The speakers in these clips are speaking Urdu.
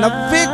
90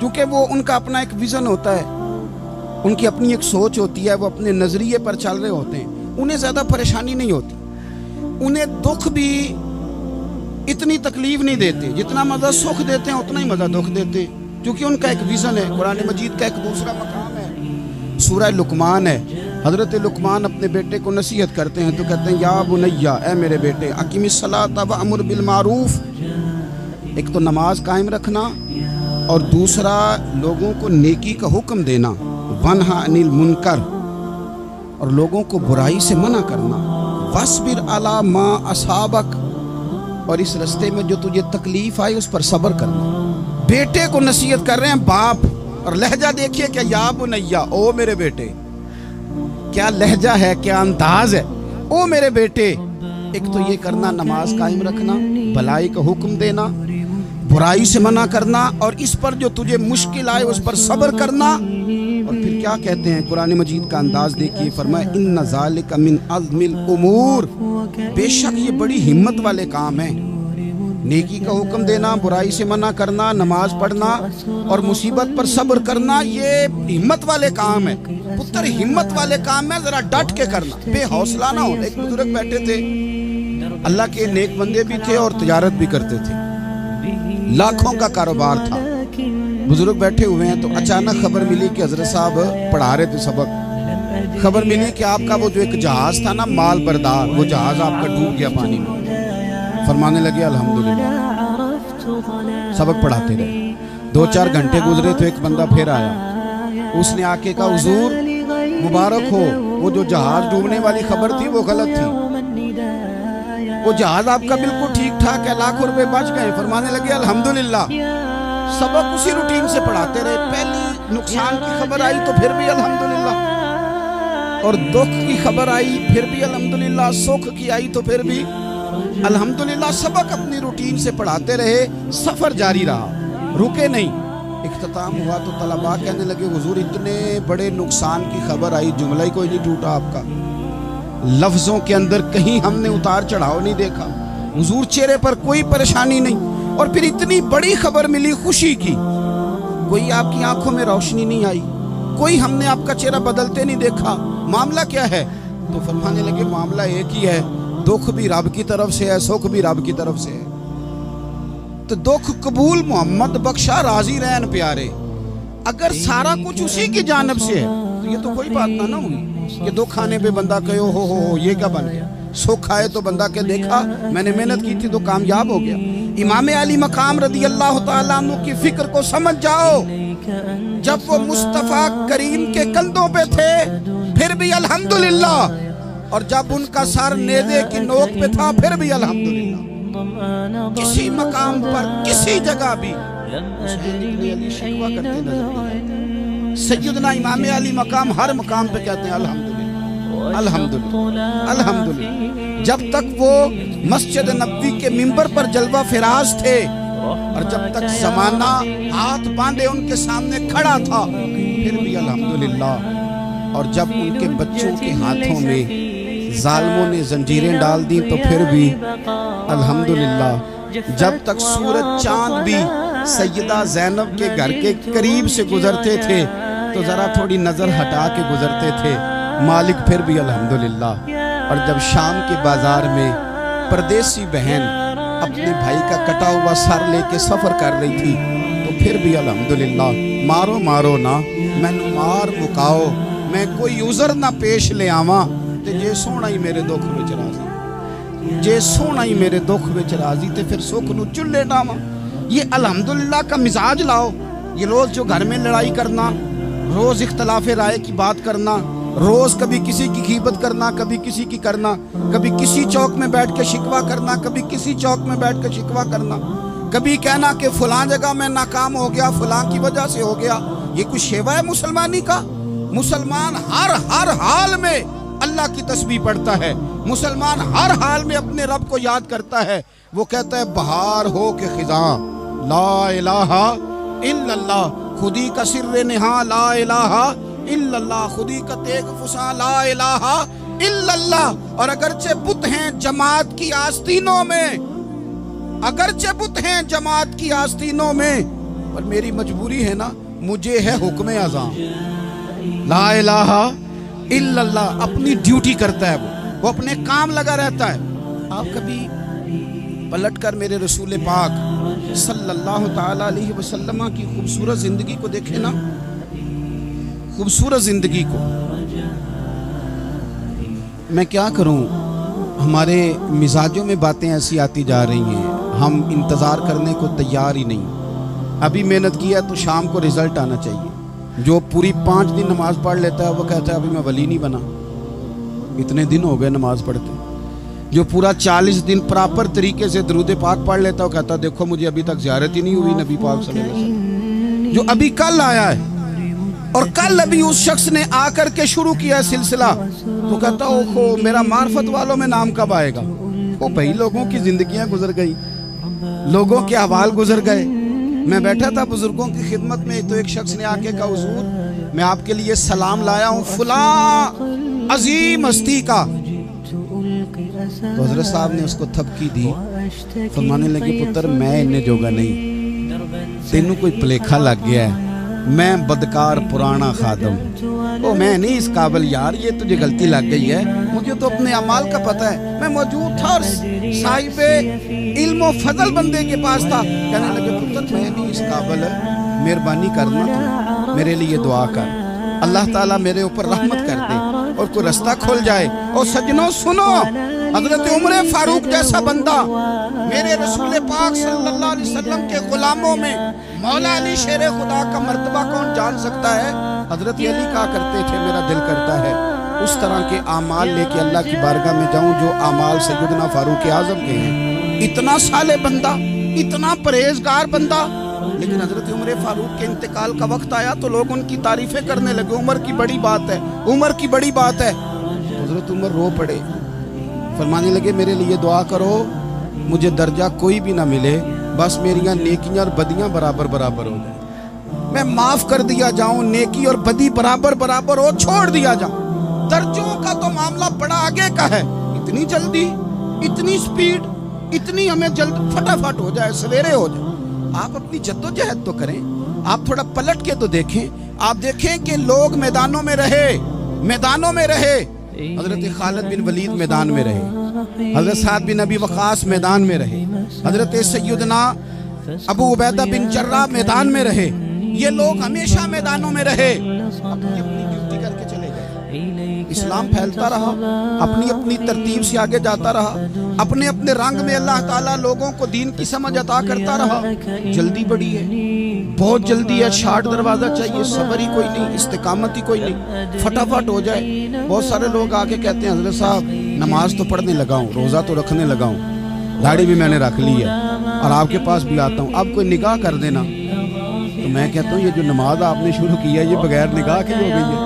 کیونکہ وہ ان کا اپنا ایک ویژن ہوتا ہے، ان کی اپنی ایک سوچ ہوتی ہے، وہ اپنے نظریے پر چل رہے ہوتے ہیں، انہیں زیادہ پریشانی نہیں ہوتی، انہیں دکھ بھی اتنی تکلیف نہیں دیتے، جتنا مزہ سکھ دیتے ہیں اتنا ہی مزہ دکھ دیتے ہیں، کیونکہ ان کا ایک ویژن ہے۔ قرآن مجید کا ایک دوسرا مقام ہے، سورہ لقمان ہے، حضرت لقمان اپنے بیٹے کو نصیحت کرتے ہیں تو کہتے ہیں یا بنیا، اے میرے بیٹے، اقیم الصلاۃ وامر بالمعروف، ایک تو نماز قائم رکھنا اور دوسرا لوگوں کو نیکی کا حکم دینا، ونہا عن المنکر، اور لوگوں کو برائی سے منع کرنا، واصبر علی ما اصابک، اور اس رستے میں جو تجھے تکلیف آئی اس پر صبر کرنا۔ بیٹے کو نصیحت کر رہے ہیں باپ، اور لہجہ دیکھیے کہ یا بنیا، او میرے بیٹے، کیا لہجہ ہے، کیا انداز ہے، او میرے بیٹے۔ ایک تو یہ کرنا، نماز قائم رکھنا، بھلائی کا حکم دینا، برائی سے منع کرنا، اور اس پر جو تجھے مشکل آئے اس پر صبر کرنا۔ اور پھر کیا کہتے ہیں، قرآن مجید کا انداز دیکھیے، فرمایا ان ذالک من عزم الامور، بے شک یہ بڑی ہمت والے کام ہیں، نیکی کا حکم دینا، برائی سے منع کرنا، نماز پڑھنا اور مصیبت پر صبر کرنا، یہ ہمت والے کام ہے پتر، ہمت والے کام ہے، ذرا ڈٹ کے کرنا، بے حوصلہ نہ ہو۔ ایک بزرگ بیٹھے تھے، اللہ کے نیک بندے بھی تھے اور تجارت بھی کرتے تھے، لاکھوں کا کاروبار تھا، بزرگ بیٹھے ہوئے ہیں تو اچانک خبر ملی کہ حضرت صاحب پڑھا رہے تھے سبق، خبر ملی کہ آپ کا وہ جو ایک جہاز تھا نا مال بردار، وہ جہاز آپ کا ڈوب گیا پانی میں۔ فرمانے لگے الحمدللہ، سبق پڑھاتے رہے، 2-4 گھنٹے گزرے تو ایک بندہ پھر آیا، اس نے آ کے کہا حضور مبارک ہو، وہ جو جہاز ڈوبنے والی خبر تھی وہ غلط تھی، وہ جہاز آپ کا بالکل ٹھیک ٹھاک ہے، لاکھوں روپے بچ گئے۔ فرمانے لگے الحمدللہ، سبق اسی روٹین سے پڑھاتے رہے، پہلی نقصان کی خبر آئی تو پھر بھی الحمدللہ، اور دکھ کی خبر آئی پھر بھی الحمدللہ، سکھ کی آئی تو پھر بھی الحمدللہ، سبق اپنی روٹین سے پڑھاتے رہے، سفر جاری رہا، رکے نہیں۔ اختتام ہوا تو طلباء کہنے لگے حضور اتنے بڑے نقصان کی خبر آئی، جملہ ہی کوئی نہیں ٹوٹا آپ کا، لفظوں کے اندر کہیں ہم نے اتار چڑھاؤ نہیں دیکھا، حضور چہرے پر کوئی پریشانی نہیں، اور پھر اتنی بڑی خبر ملی خوشی کی، کوئی آپ کی آنکھوں میں روشنی نہیں آئی، کوئی ہم نے آپ کا چہرہ بدلتے نہیں دیکھا، معاملہ کیا ہے؟ تو فرمانے لگے معاملہ ایک ہی ہے، دکھ بھی رب کی طرف سے ہے، سکھ بھی رب کی طرف سے ہے، تو دکھ قبول محمد بخشا راضی رہن پیارے، اگر سارا کچھ اسی کی جانب سے ہے تو یہ تو کوئی بات نہ ہوئی کہ دکھ آنے پہ بندہ کہے ہو یہ کیا بن گیا، سکھ آئے تو بندہ کہ دیکھا میں نے محنت کی تھی تو کامیاب ہو گیا۔ امام علی مقام رضی اللہ تعالیٰ عنہ کی فکر کو سمجھ جاؤ، جب وہ مصطفیٰ کریم کے کندھوں پہ تھے پھر بھی الحمدللہ، اور جب ان کا سر نیزے کی نوک پہ تھا پھر بھی الحمدللہ، کسی مقام پر کسی جگہ بھی شکوہ کرتے نظر، سیدنا امام علی مقام ہر مقام پہ کہتے ہیں الحمدللہ الحمدللہ الحمدللہ، جب تک وہ مسجد نبوی کے منبر پر جلوہ فراز تھے اور جب تک زمانہ ہاتھ باندھے ان کے سامنے کھڑا تھا پھر بھی الحمدللہ، اور جب ان کے بچوں کے ہاتھوں میں ظالموں نے زنجیریں ڈال دی تو پھر بھی الحمدللہ، جب تک سورج چاند بھی سیدہ زینب کے گھر کے قریب سے گزرتے تھے تو ذرا تھوڑی نظر ہٹا کے گزرتے تھے، مالک پھر بھی الحمدللہ، اور جب شام کے بازار میں پردیسی بہن اپنے بھائی کا کٹا ہوا سر لے کے سفر کر رہی تھی تو پھر بھی الحمدللہ، مارو مارو نہ میں مار مکاؤ، میں کوئی عذر نہ پیش لے آواں تے جے سونا ہی میرے دکھ وچ راضی، جے سونا ہی میرے دکھ وچ راضی تے پھر سکھ نو چلے ڈاواں۔ یہ الحمدللہ کا مزاج لاؤ، یہ روز جو گھر میں لڑائی کرنا، روز اختلاف رائے کی بات کرنا، روز کبھی کسی کی غیبت کرنا، کبھی کسی کی کرنا، کبھی کسی چوک میں بیٹھ کے شکوہ کرنا، کبھی کسی چوک میں بیٹھ کے شکوہ کرنا، کبھی کہنا کہ فلاں جگہ میں ناکام ہو گیا، فلاں کی وجہ سے ہو گیا، یہ کچھ شیوا ہے مسلمانی کا؟ مسلمان ہر حال میں اللہ کی تسبیح پڑھتا ہے، مسلمان ہر حال میں اپنے رب کو یاد کرتا ہے، وہ کہتا ہے بہار ہو کے خزاں لا الہ الا اللہ، خودی کا سر نہاں لا الہ الا اللہ، خودی کا تیغ فساں لا الہ الا اللہ، اور اگرچہ بت ہیں جماعت کی آستینوں میں، اگرچہ بت ہیں جماعت کی آستینوں میں، پر میری مجبوری ہے نا، مجھے ہے حکم اعظام، لا الہ الا اللہ، اپنی ڈیوٹی کرتا ہے وہ اپنے کام لگا رہتا ہے۔ آپ کبھی پلٹ کر میرے رسول پاک صلی اللہ تعالیٰ علیہ وسلم کی خوبصورت زندگی کو دیکھیں نا، خوبصورت زندگی کو۔ میں کیا کروں، ہمارے مزاجوں میں باتیں ایسی آتی جا رہی ہیں، ہم انتظار کرنے کو تیار ہی نہیں۔ ابھی محنت کیا تو شام کو رزلٹ آنا چاہیے۔ جو پوری 5 دن نماز پڑھ لیتا ہے وہ کہتا ہے ابھی میں ولی نہیں بنا، اتنے دن ہو گئے نماز پڑھتے۔ جو پورا 40 دن پراپر طریقے سے درود پاک پڑھ لیتا ہے وہ کہتا ہے دیکھو مجھے ابھی تک زیارت ہی نہیں ہوئی نبی پاک صلی اللہ علیہ وسلم۔ جو ابھی کل آیا ہے اور کل ابھی اس شخص نے آ کر کے شروع کیا سلسلہ، تو کہتا اوہو میرا معرفت والوں میں نام کب آئے گا؟ وہ بھائی لوگوں کی زندگیاں گزر گئی، لوگوں کے احوال گزر گئے۔ میں بیٹھا تھا بزرگوں کی خدمت میں، تو ایک شخص نے آ کے کہا حضور میں آپ کے لیے سلام لایا ہوں فلاں عظیم ہستی کا۔ تو حضرت صاحب نے اس کو تھپکی دی، فرمانے لگے پتر میں انہیں جوگا نہیں، تینوں کوئی پلیکھا لگ گیا ہے، میں بدکار پرانا خادم، او میں نہیں اس قابل یار، یہ تجھے غلطی لگ گئی ہے، مجھے تو اپنے اعمال کا پتہ ہے، میں موجود تھا اور صاحب علم و فضل بندے کے پاس تھا۔ کہنے لگے پتر میں نہیں اس قابل، مہربانی کرنا تو میرے لیے دعا کر، اللہ تعالیٰ میرے اوپر رحمت کر دے اور کوئی رستہ کھل جائے۔ اور سجنوں سنو، حضرت عمر فاروق جیسا بندہ میرے رسول پاک صلی اللہ علیہ وسلم کے غلاموں میں مولا علی شیر خدا کا مرتبہ کون جان سکتا ہے؟ حضرت علی کہا کرتے تھے میرا دل کرتا ہے اس طرح کے اعمال لے کے اللہ کی بارگاہ میں جاؤں جو اعمال سیدنا فاروق اعظم کے ہیں۔ اتنا صالح بندہ، اتنا پرہیزگار بندہ، لیکن حضرت عمر فاروق کے انتقال کا وقت آیا تو لوگ ان کی تعریفیں کرنے لگے، عمر کی بڑی بات ہے، عمر کی بڑی بات ہے۔ حضرت عمر رو پڑے، فرمانے لگے میرے لیے دعا کرو، مجھے درجہ کوئی بھی نہ ملے، بس میریاں نیکیاں اور بدیاں برابر برابر ہو جائیں، میں معاف کر دیا جاؤں، نیکی اور بدی برابر برابر ہو، چھوڑ دیا جاؤں، درجوں کا تو معاملہ بڑا آگے کا ہے، اتنی جلدی، اتنی سپیڈ، اتنی ہمیں جلد فٹافٹ ہو جائے، سویرے ہو جائے۔ آپ اپنی جد و جہد تو کریں، آپ تھوڑا پلٹ کے تو دیکھیں، آپ دیکھیں کہ لوگ میدانوں میں رہے، میدانوں میں رہے، حضرت خالد بن ولید میدان میں رہے، حضرت سعد بن ابی وقاص میدان میں رہے، حضرت سیدنا ابو عبیدہ بن جراح میدان میں رہے، یہ لوگ ہمیشہ میدانوں میں رہے، اپنی اپنی ڈیوٹی کر کے چلے گئے، اسلام پھیلتا رہا، اپنی اپنی ترتیب سے آگے جاتا رہا، اپنے اپنے رنگ میں اللہ تعالیٰ لوگوں کو دین کی سمجھ عطا کرتا رہا۔ جلدی بڑی ہے، بہت جلدی ہے، شارٹ دروازہ چاہیے، صبر ہی کوئی نہیں، استقامت ہی کوئی نہیں، فٹافٹ ہو جائے۔ بہت سارے لوگ آگے کہتے ہیں حضرت صاحب نماز تو پڑھنے لگا ہوں، روزہ تو رکھنے لگا ہوں، داڑھی بھی میں نے رکھ لی ہے اور آپ کے پاس بھی آتا ہوں، اب کوئی نگاہ کر دینا۔ تو میں کہتا ہوں یہ جو نماز آپ نے شروع کی ہے یہ بغیر نگاہ کی ہو گئی ہے،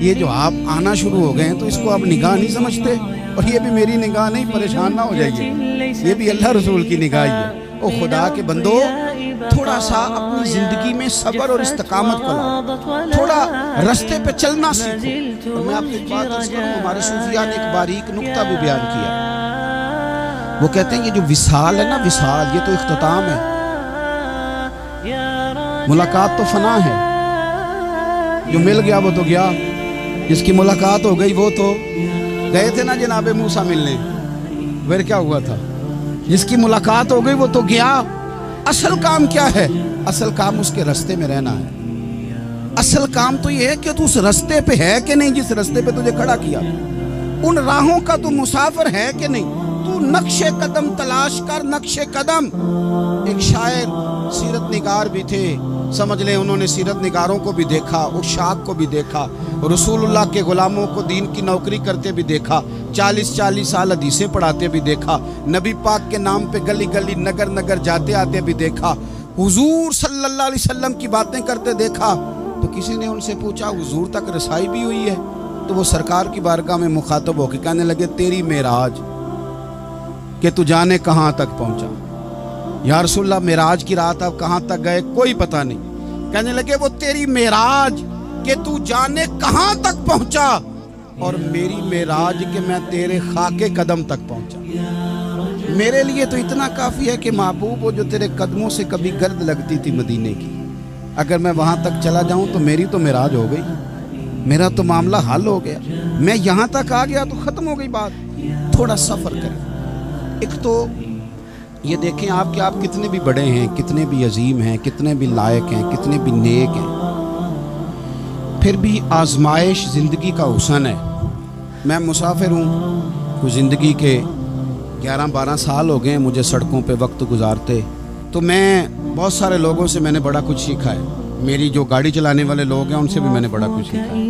یہ جو آپ آنا شروع ہو گئے ہیں تو اس کو آپ نگاہ نہیں سمجھتے، اور یہ بھی میری نگاہ نہیں، پریشان نہ ہو جائیے، یہ بھی اللہ رسول کی نگاہ ہی ہے۔ او خدا کے بندو، تھوڑا سا اپنی زندگی میں صبر اور استقامت کو لاؤ، تھوڑا رستے پہ چلنا سیکھو۔ اور میں آپ کو ایک بات عرض کروں، ہمارے صوفیاء نے ایک باریک نکتہ بھی بیان کیا، وہ کہتے ہیں یہ جو وصال ہے نا، وصال یہ تو اختتام ہے، ملاقات تو فنا ہے، جو مل گیا وہ تو گیا، جس کی ملاقات ہو گئی وہ تو گئے تھے نا جناب موسیٰ ملنے، پھر کیا ہوا تھا؟ جس کی ملاقات ہو گئی وہ تو گیا۔ اصل کام کیا ہے؟ اصل کام اس کے رستے میں رہنا ہے، اصل کام تو یہ ہے کہ تو اس رستے پہ ہے کہ نہیں جس رستے پہ تجھے کھڑا کیا، ان راہوں کا تو مسافر ہے کہ نہیں، تو نقش قدم تلاش کر، نقش قدم۔ ایک شاعر سیرت نگار بھی تھے، سمجھ لیں انہوں نے سیرت نگاروں کو بھی دیکھا، عشاق کو بھی دیکھا، رسول اللہ کے غلاموں کو دین کی نوکری کرتے بھی دیکھا، 40 سال حدیثیں پڑھاتے بھی دیکھا، نبی پاک کے نام پہ گلی گلی نگر نگر جاتے آتے بھی دیکھا، حضور صلی اللہ علیہ وسلم کی باتیں کرتے دیکھا۔ تو کسی نے ان سے پوچھا حضور تک رسائی بھی ہوئی ہے؟ تو وہ سرکار کی بارگاہ میں مخاطب ہو کے کہنے لگے تیری معراج کہ تو جانے کہاں تک پہنچا، یا رسول اللہ معراج کی رات آپ کہاں تک گئے کوئی پتہ نہیں، کہنے لگے وہ تیری معراج کہ تو جانے کہاں تک پہنچا، اور میری معراج کہ میں تیرے خاک قدم تک پہنچا، میرے لیے تو اتنا کافی ہے کہ محبوب وہ جو تیرے قدموں سے کبھی گرد لگتی تھی مدینے کی، اگر میں وہاں تک چلا جاؤں تو میری تو معراج ہو گئی، میرا تو معاملہ حل ہو گیا، میں یہاں تک آ گیا تو ختم ہو گئی بات۔ تھوڑا سفر کریں۔ ایک تو یہ دیکھیں آپ کہ آپ کتنے بھی بڑے ہیں، کتنے بھی عظیم ہیں، کتنے بھی لائق ہیں، کتنے بھی نیک ہیں، پھر بھی آزمائش زندگی کا حسن ہے۔ میں مسافر ہوں، کوئی زندگی کے 11-12 سال ہو گئے ہیں مجھے سڑکوں پہ وقت گزارتے، تو میں بہت سارے لوگوں سے میں نے بڑا کچھ سیکھا ہے۔ میری جو گاڑی چلانے والے لوگ ہیں ان سے بھی میں نے بڑا کچھ سیکھا ہے۔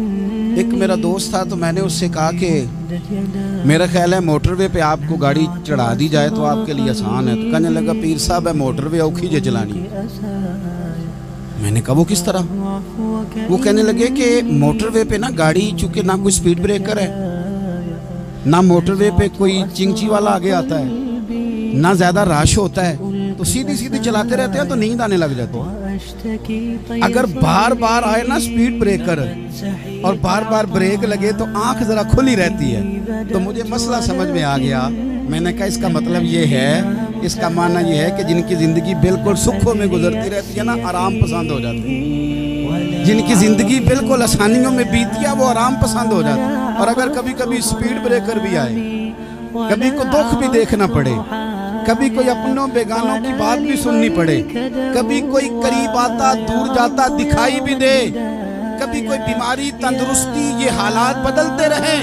ایک میرا دوست تھا تو میں نے اس سے کہا کہ میرا خیال ہے موٹر وے پہ آپ کو گاڑی چڑھا دی جائے تو آپ کے لیے آسان ہے، تو کہنے لگا پیر صاحب ہے موٹر وے اوکھی جے چلانی ہے۔ میں نے کہا وہ کس طرح؟ وہ کہنے لگے کہ موٹر وے پہ نا گاڑی چونکہ نہ کوئی سپیڈ بریکر ہے، نہ موٹر وے پہ کوئی چنگچی والا آگے آتا ہے، نہ زیادہ رش ہوتا ہے، تو سیدھی سیدھی چلاتے رہتے ہیں تو نیند آنے لگ جاتی ہے۔ اگر بار بار آئے نا سپیڈ بریکر اور بار بار بریک لگے تو آنکھ ذرا کھلی رہتی ہے۔ تو مجھے مسئلہ سمجھ میں آ گیا، میں نے کہا اس کا مطلب یہ ہے، اس کا معنی یہ ہے کہ جن کی زندگی بالکل سکھوں میں گزرتی رہتی ہے نا، آرام پسند ہو جاتے ہیں۔ جن کی زندگی بالکل آسانیوں میں بیتی ہے وہ آرام پسند ہو جاتے ہیں۔ اور اگر کبھی کبھی سپیڈ بریکر بھی آئے، کبھی کو دکھ بھی دیکھنا پڑے، کبھی کوئی اپنوں بیگانوں کی بات بھی سننی پڑے، کبھی کوئی قریب آتا دور جاتا دکھائی بھی دے، کبھی کوئی بیماری تندرستی، یہ حالات بدلتے رہیں،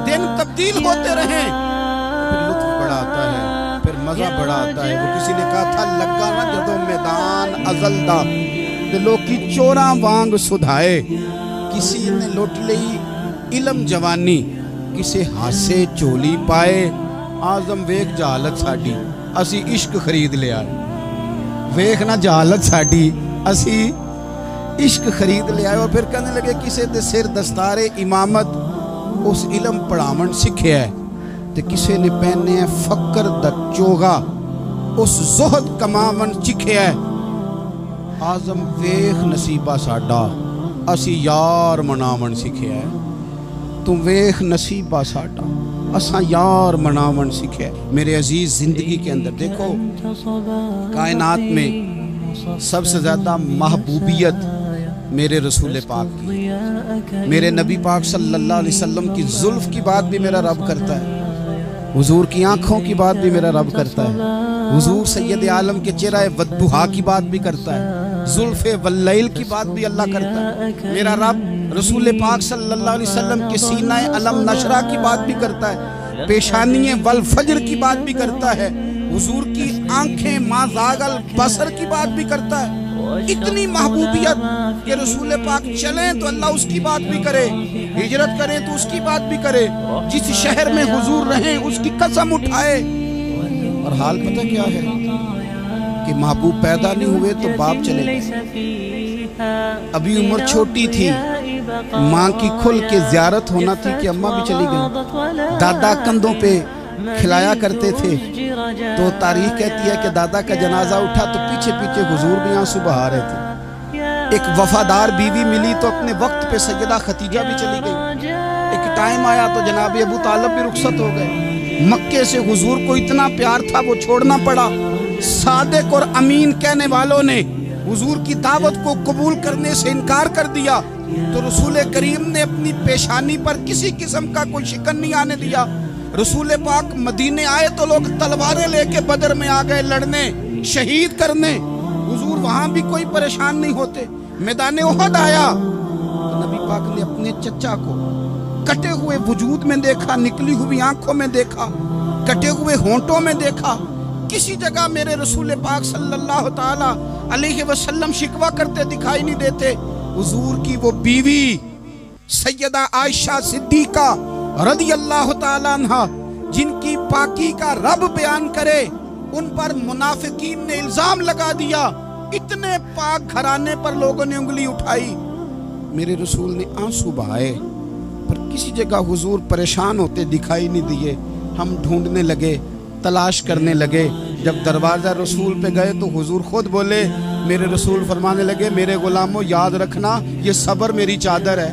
دن تبدیل ہوتے رہیں، پھر لطف بڑا آتا ہے، پھر مزہ بڑا آتا ہے۔ وہ کسی نے کہا تھا لگا نہ جدو میدان ازل دا دلوں کی چوراں وانگ سدھائے، کسی نے لوٹ لئی علم جوانی، کسی ہاسے چولی پائے، آزم ویک جہالت ساڈی اسی عشق خرید لیا۔ ویک نہ جہالت ساڈی اسی عشق خرید لیا۔ اور پھر کہنے لگے کسے دے سر دستار امامت اس علم پڑھاون سکھیا ہے، تے کسے نے پہنے ہیں فقر دا چوغا اس زہد کماون چکھیا ہے۔ آزم ویخ نصیبہ ساڈا اسی یار مناون سکھیا ہے۔ تم ویخ نصیبہ ساڈا اساں یار مناون سکھے۔ میرے عزیز زندگی کے اندر دیکھو، کائنات میں سب سے زیادہ محبوبیت میرے رسول پاک کی، میرے نبی پاک صلی اللہ علیہ وسلم کی زلف کی بات بھی میرا رب کرتا ہے، حضور کی آنکھوں کی بات بھی میرا رب کرتا ہے، حضور سید عالم کے چہرہ والضحیٰ کی بات بھی کرتا ہے، زلف واللیل کی بات بھی اللہ کرتا ہے۔ میرا رب رسول پاک صلی اللہ علیہ وسلم کے سینہ علم نشرہ کی بات بھی کرتا ہے، پیشانی والفجر کی بات بھی کرتا ہے، حضور کی آنکھیں ما زاغ البصر کی بات بھی کرتا ہے۔ اتنی محبوبیت کہ رسول پاک چلیں تو اللہ اس کی بات بھی کرے، ہجرت کریں تو اس کی بات بھی کرے، جس شہر میں حضور رہیں اس کی قسم اٹھائے۔ اور حال پتہ کیا ہے کہ محبوب پیدا نہیں ہوئے تو باپ چلے گئے، ابھی عمر چھوٹی تھی، ماں کی کھل کے زیارت ہونا تھی کہ اماں بھی چلی گئی، دادا کندھوں پہ کھلایا کرتے تھے، تو تاریخ کہتی ہے کہ دادا کا جنازہ اٹھا تو پیچھے پیچھے حضور بھی آنسو بہا رہے تھے۔ ایک وفادار بیوی ملی تو اپنے وقت پہ سیدہ خدیجہ بھی چلی گئی، ایک ٹائم آیا تو جناب ابو طالب بھی رخصت ہو گئے، مکے سے حضور کو اتنا پیار تھا وہ چھوڑنا پڑا۔ صادق اور امین کہنے والوں نے حضور کی دعوت کو قبول کرنے سے انکار کر دیا تو رسول کریم نے اپنی پیشانی پر کسی قسم کا کوئی شکن نہیں آنے دیا۔ رسول پاک مدینے آئے تو لوگ تلواریں لے کے بدر میں آ گئے لڑنے، شہید کرنے، حضور وہاں بھی کوئی پریشان نہیں ہوتے۔ میدان احد آیا تو نبی پاک نے اپنے چچا کو کٹے ہوئے وجود میں دیکھا، نکلی ہوئی آنکھوں میں دیکھا، کٹے ہوئے ہونٹوں میں دیکھا، کسی جگہ میرے رسول پاک صلی اللہ تعالی علیہ وسلم شکوہ کرتے دکھائی نہیں دیتے۔ حضور کی وہ بیوی سیدہ عائشہ صدیقہ رضی اللہ تعالیٰ عنہ جن کی پاکی کا رب بیان کرے، ان پر منافقین نے الزام لگا دیا، اتنے پاک گھرانے پر لوگوں نے انگلی اٹھائی۔ میرے رسول نے آنسو بہائے پر کسی جگہ حضور پریشان ہوتے دکھائی نہیں دیے۔ ہم ڈھونڈنے لگے، تلاش کرنے لگے، جب دروازہ رسول پہ گئے تو حضور خود بولے، میرے رسول فرمانے لگے میرے غلاموں یاد رکھنا یہ صبر میری چادر ہے،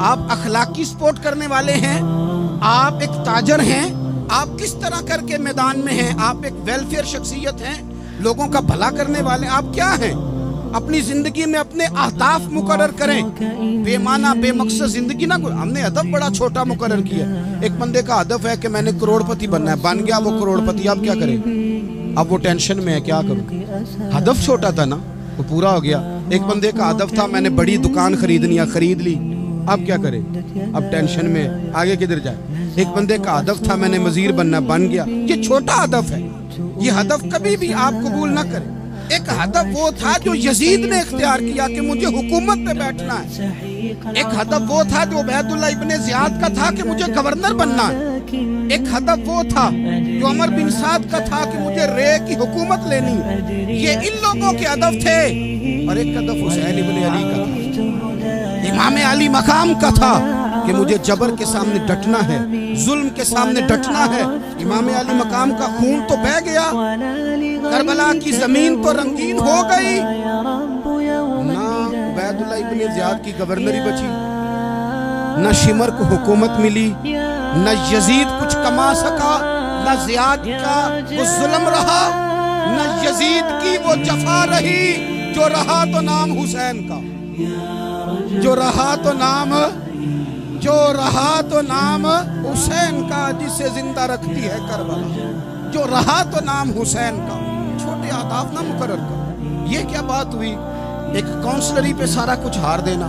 آپ اخلاقی سپورٹ کرنے والے ہیں، آپ ایک تاجر ہیں، آپ کس طرح کر کے میدان میں ہیں، آپ ایک ویلفیئر شخصیت ہیں، لوگوں کا بھلا کرنے والے، آپ کیا ہیں؟ اپنی زندگی میں اپنے اہداف مقرر کریں، بے معنی بے مقصد زندگی نہ کریں۔ ہم نے ہدف بڑا چھوٹا مقرر کیا۔ ایک بندے کا ہدف ہے کہ میں نے کروڑ پتی بننا ہے، بن گیا وہ کروڑ پتی، اب کیا کرے؟ اب وہ ٹینشن میں ہے، کیا کروں؟ ہدف چھوٹا تھا نا، وہ پورا ہو گیا۔ ایک بندے کا ہدف تھا میں نے بڑی دکان خریدنی ہے، خرید لی، اب کیا کرے؟ اب ٹینشن میں ہے، آگے کدھر جائے؟ ایک بندے کا ہدف تھا میں نے وزیر بننا، بن گیا۔ یہ چھوٹا ہدف ہے، یہ ہدف کبھی بھی آپ قبول نہ کریں۔ ایک ہدف وہ تھا جو یزید نے اختیار کیا کہ مجھے حکومت پہ بیٹھنا ہے۔ ایک ہدف وہ تھا جو عبید اللہ ابن زیاد کا تھا کہ مجھے گورنر بننا ہے۔ ایک ہدف وہ تھا جو عمر بن سعد کا تھا کہ مجھے رے کی حکومت لینی ہے۔ یہ ان لوگوں کے ہدف تھے، اور ایک ہدف حسین ابن علی کا تھا، امام علی مقام کا تھا کہ مجھے جبر کے سامنے ڈٹنا ہے، ظلم کے سامنے ڈٹنا ہے۔ امام علی مقام کا خون تو بہہ گیا، کربلا کی زمین تو رنگین ہو گئی، نہ عبید اللہ ابن زیاد کی گورنری بچی، نہ شمر کو حکومت ملی، نہ یزید کچھ کما سکا، نہ زیاد کا وہ ظلم رہا، نہ یزید کی وہ جفا رہی۔ جو رہا تو نام حسین کا، جو رہا تو نام حسین کا، جسے زندہ رکھتی ہے کربلا، جو رہا تو نام حسین کا۔ چھوٹے اہداف نہ مقرر کرو۔ یہ کیا بات ہوئی؟ ایک کونسلری پہ سارا کچھ ہار دینا،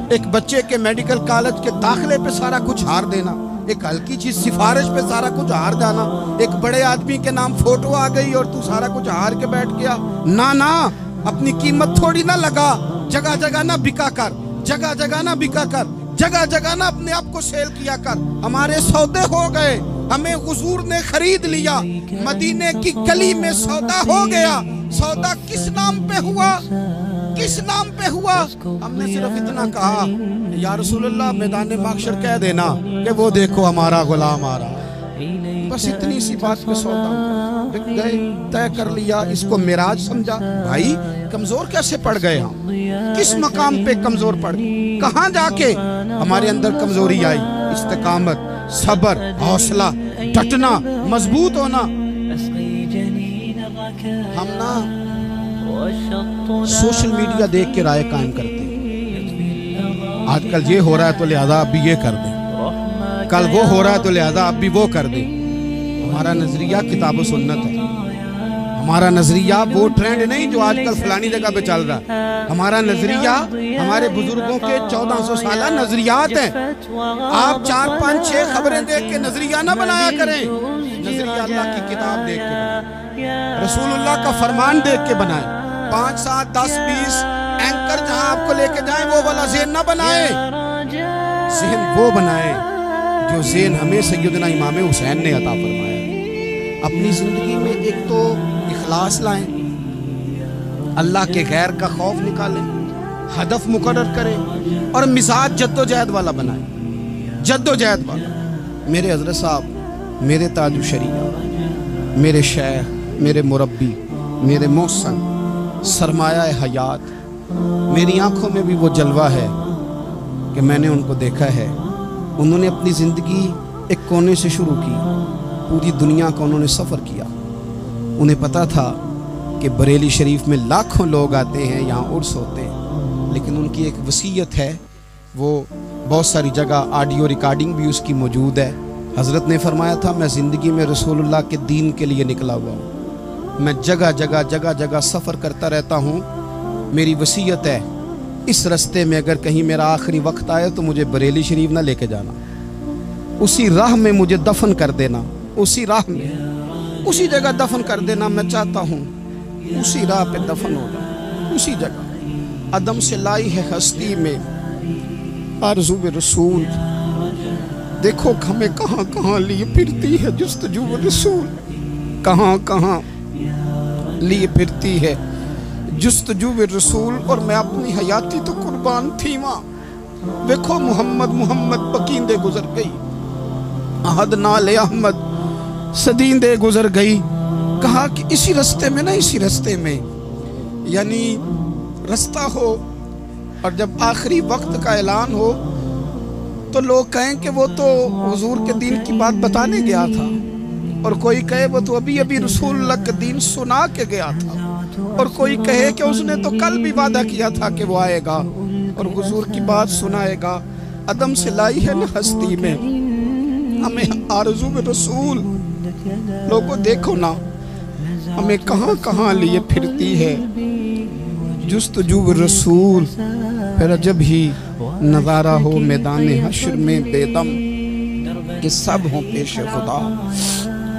ایک بچے کے میڈیکل کالج کے داخلے پہ سارا کچھ ہار دینا، ایک ہلکی چیز سفارش پہ سارا کچھ ہار جانا، ایک بڑے آدمی کے نام فوٹو آ گئی اور تو سارا کچھ ہار کے بیٹھ گیا۔ نہ اپنی قیمت تھوڑی نہ لگا، جگہ جگہ نہ بکا کر، جگہ جگہ نہ بکا کر، جگہ جگہ نہ اپنے آپ کو سیل کیا کر۔ ہمارے سودے ہو گئے، ہمیں حضور نے خرید لیا، مدینے کی گلی میں سودا ہو گیا۔ سودا کس نام پہ ہوا؟ کس نام پہ ہوا؟ ہم نے صرف اتنا کہا یا رسول اللہ میدان محشر کہہ دینا کہ وہ دیکھو ہمارا غلام آ رہا ہے، بس اتنی سی بات پہ سودا بک گئے، طے کر لیا، اس کو معراج سمجھا۔ بھائی کمزور کیسے پڑ گئے ہم؟ کس مقام پہ کمزور پڑ گئے؟ کہاں جا کے ہمارے اندر کمزوری آئی؟ استقامت، صبر، حوصلہ، ڈٹنا، مضبوط ہونا۔ ہم نا سوشل میڈیا دیکھ کے رائے قائم کرتے ہیں، آج کل یہ ہو رہا ہے تو لہذا اب بھی یہ کر دیں، کل وہ ہو رہا ہے تو لہذا اب بھی وہ کر دیں۔ ہمارا نظریہ کتاب و سنت ہے، ہمارا نظریہ وہ ٹرینڈ نہیں جو آج کل فلانی جگہ پہ چل رہا ہے۔ ہمارا نظریہ ہمارے بزرگوں کے 1400 سالہ نظریات ہیں۔ آپ 4 5 6 خبریں دیکھ کے نظریہ نہ بنایا کریں، نظریہ اللہ کی کتاب دیکھ کے بنائیں، رسول اللہ کا فرمان دیکھ کے بنائیں۔ 5 7 10 20 اینکر جہاں آپ کو لے کے جائیں وہ والا ذہن نہ بنائیں، ذہن وہ بنائیں جو ذہن ہمیں سیدنا امام حسین نے عطا فرمایا۔ اپنی زندگی میں ایک تو اخلاص لائیں، اللہ کے غیر کا خوف نکالیں، ہدف مقرر کریں، اور مزاج جد و جہد والا بنائیں، جد و جہد والا۔ میرے حضرت صاحب، میرے تاج الشریعہ، میرے شیخ، میرے مربی، میرے محسن، سرمایہ حیات، میری آنکھوں میں بھی وہ جلوہ ہے کہ میں نے ان کو دیکھا ہے۔ انہوں نے اپنی زندگی ایک کونے سے شروع کی، پوری دنیا کا انہوں نے سفر کیا۔ انہیں پتا تھا کہ بریلی شریف میں لاکھوں لوگ آتے ہیں، یہاں عرس ہوتے ہیں، لیکن ان کی ایک وصیت ہے، وہ بہت ساری جگہ آڈیو ریکارڈنگ بھی اس کی موجود ہے۔ حضرت نے فرمایا تھا میں زندگی میں رسول اللہ کے دین کے لیے نکلا ہوا ہوں، میں جگہ جگہ سفر کرتا رہتا ہوں، میری وصیت ہے اس رستے میں اگر کہیں میرا آخری وقت آئے تو مجھے بریلی شریف نہ لے کے جانا، اسی راہ میں مجھے دفن کر دینا، اسی راہ میں اسی جگہ دفن کر دینا۔ میں چاہتا ہوں اسی راہ پہ دفن ہو جائے، اسی جگہ۔ عدم سے لائی ہے ہستی میں آرزو رسول، دیکھو ہمیں کہاں کہاں لیے پھرتی ہے جستجو رسول، کہاں کہاں لیے پھرتی ہے جستجو رسول، اور میں اپنی حیاتی تو قربان تھی ماں۔ دیکھو محمد پکیندے گزر گئی، احد نال احمد صدیندے گزر گئی۔ کہا کہ اسی رستے میں نا، اسی رستے میں، یعنی رستہ ہو اور جب آخری وقت کا اعلان ہو تو لوگ کہیں کہ وہ تو حضور کے دین کی بات بتانے گیا تھا، اور کوئی کہے وہ تو ابھی ابھی رسول اللہ کا دین سنا کے گیا تھا، اور کوئی کہے کہ اس نے تو کل بھی وعدہ کیا تھا کہ وہ آئے گا اور حضور کی بات سنائے گا۔ عدم سے لائی ہے نا ہستی میں ہمیں آرزو رسول۔ لوگوں دیکھو نا ہمیں کہاں کہاں لیے پھرتی ہے جستجو رسول۔ پھر عجب ہی نظارہ ہو میدان حشر میں بے دم کہ سب ہوں پیش خدا،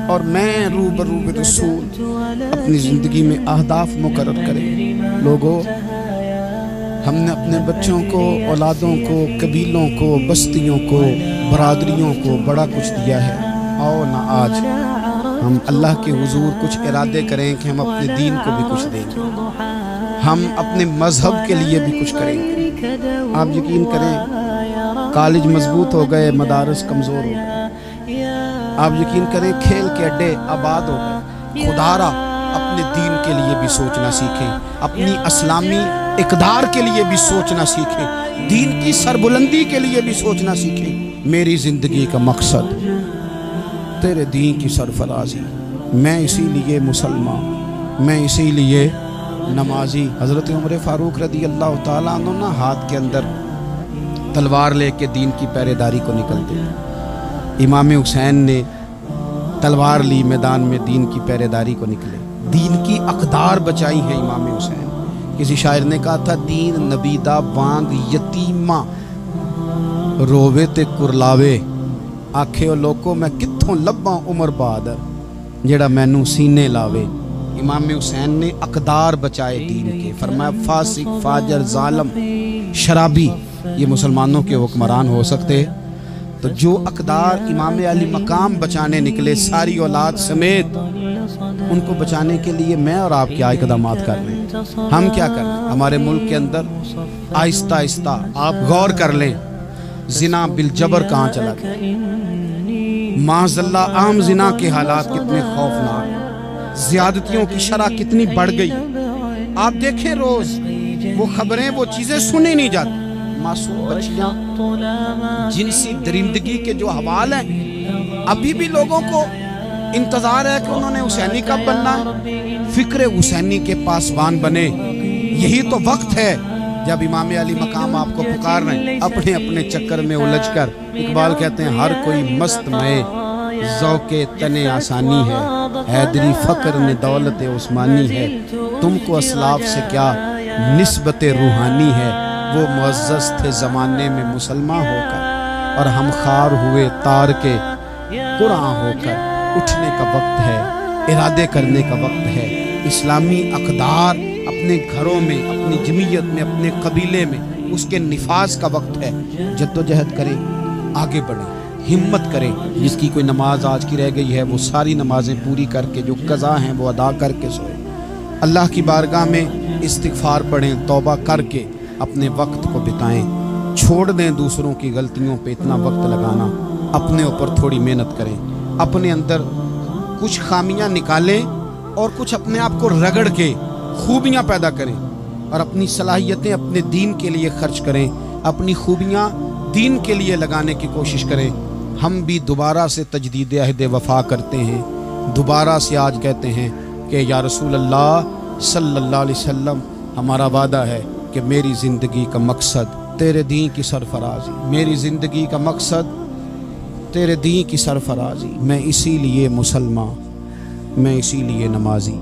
اور میں روبرو رسول۔ اپنی زندگی میں اہداف مقرر کریں لوگوں۔ ہم نے اپنے بچوں کو، اولادوں کو، قبیلوں کو، بستیوں کو، برادریوں کو بڑا کچھ دیا ہے۔ آؤ نہ آج ہم اللہ کے حضور کچھ ارادے کریں کہ ہم اپنے دین کو بھی کچھ دیں گے، ہم اپنے مذہب کے لیے بھی کچھ کریں گے۔ آپ یقین کریں کالج مضبوط ہو گئے، مدارس کمزور ہو گئے۔ آپ یقین کریں کھیل کے اڈے آباد ہو گئے۔ خدا را اپنے دین کے لیے بھی سوچنا سیکھیں، اپنی اسلامی اقدار کے لیے بھی سوچنا سیکھیں، دین کی سربلندی کے لیے بھی سوچنا سیکھیں۔ میری زندگی کا مقصد تیرے دین کی سرفرازی، میں اسی لیے مسلمان، میں اسی لیے نمازی۔ حضرت عمر فاروق رضی اللہ تعالیٰ عنہ نا ہاتھ کے اندر تلوار لے کے دین کی پہرے داری کو نکلتے۔ امام حسین نے تلوار لی، میدان میں دین کی پہرے داری کو نکلے، دین کی اقدار بچائی ہیں امام حسین۔ کسی شاعر نے کہا تھا دین نبیدہ وانگ یتیمہ رووے تے کرلاوے، آکھے او لوکو میں کتھوں لباں عمر بہادر جیڑا مینوں سینے لاوے۔ امام حسین نے اقدار بچائے دین کے۔ فرمایا فاسق، فاجر، ظالم، شرابی یہ مسلمانوں کے حکمران ہو سکتے؟ تو جو اقدار امام علی مقام بچانے نکلے ساری اولاد سمیت، ان کو بچانے کے لیے میں اور آپ کیا اقدامات کر رہے ہیں؟ ہم کیا کر رہے ہیں؟ ہمارے ملک کے اندر آہستہ آہستہ آپ غور کر لیں، زنا بالجبر کہاں چلا گیا؟ معاذ اللہ عام زنا کے حالات کتنے خوفناک، زیادتیوں کی شرح کتنی بڑھ گئی۔ آپ دیکھیں روز وہ خبریں، وہ چیزیں سنی نہیں جاتی۔ معصوم بچیاں، جنسی درندگی کے جو حوال ہیں، ابھی بھی لوگوں کو انتظار ہے کہ انہوں نے حسینی کب بننا ہے، فکر حسینی کے پاسبان بنے۔ یہی تو وقت ہے جب امام علی مقام آپ کو پکار رہے ہیں، اپنے اپنے چکر میں الجھ کر۔ اقبال کہتے ہیں ہر کوئی مست میں ذوق تنے آسانی ہے، حیدری فقر نے دولت عثمانی ہے، تم کو اسلاف سے کیا نسبت روحانی ہے، وہ معزز تھے زمانے میں مسلمان ہو کر، اور ہم خار ہوئے تار کے قرآن ہو کر۔ اٹھنے کا وقت ہے، ارادے کرنے کا وقت ہے، اسلامی اقدار اپنے گھروں میں، اپنی جمعیت میں، اپنے قبیلے میں اس کے نفاذ کا وقت ہے۔ جدوجہد کریں، آگے بڑھیں، ہمت کریں۔ جس کی کوئی نماز آج کی رہ گئی ہے وہ ساری نمازیں پوری کر کے، جو قضا ہیں وہ ادا کر کے سوئے۔ اللہ کی بارگاہ میں استغفار پڑھیں، توبہ کر کے اپنے وقت کو بتائیں، چھوڑ دیں دوسروں کی غلطیوں پہ اتنا وقت لگانا، اپنے اوپر تھوڑی محنت کریں، اپنے اندر کچھ خامیاں نکالیں اور کچھ اپنے آپ کو رگڑ کے خوبیاں پیدا کریں، اور اپنی صلاحیتیں اپنے دین کے لیے خرچ کریں، اپنی خوبیاں دین کے لیے لگانے کی کوشش کریں۔ ہم بھی دوبارہ سے تجدید عہد وفا کرتے ہیں، دوبارہ سے آج کہتے ہیں کہ یا رسول اللہ صلی اللہ علیہ وسلم، ہمارا وعدہ ہے کہ میری زندگی کا مقصد تیرے دین کی سرفرازی، میری زندگی کا مقصد تیرے دین کی سرفرازی، میں اسی لیے مسلمان، میں اسی لیے نمازی۔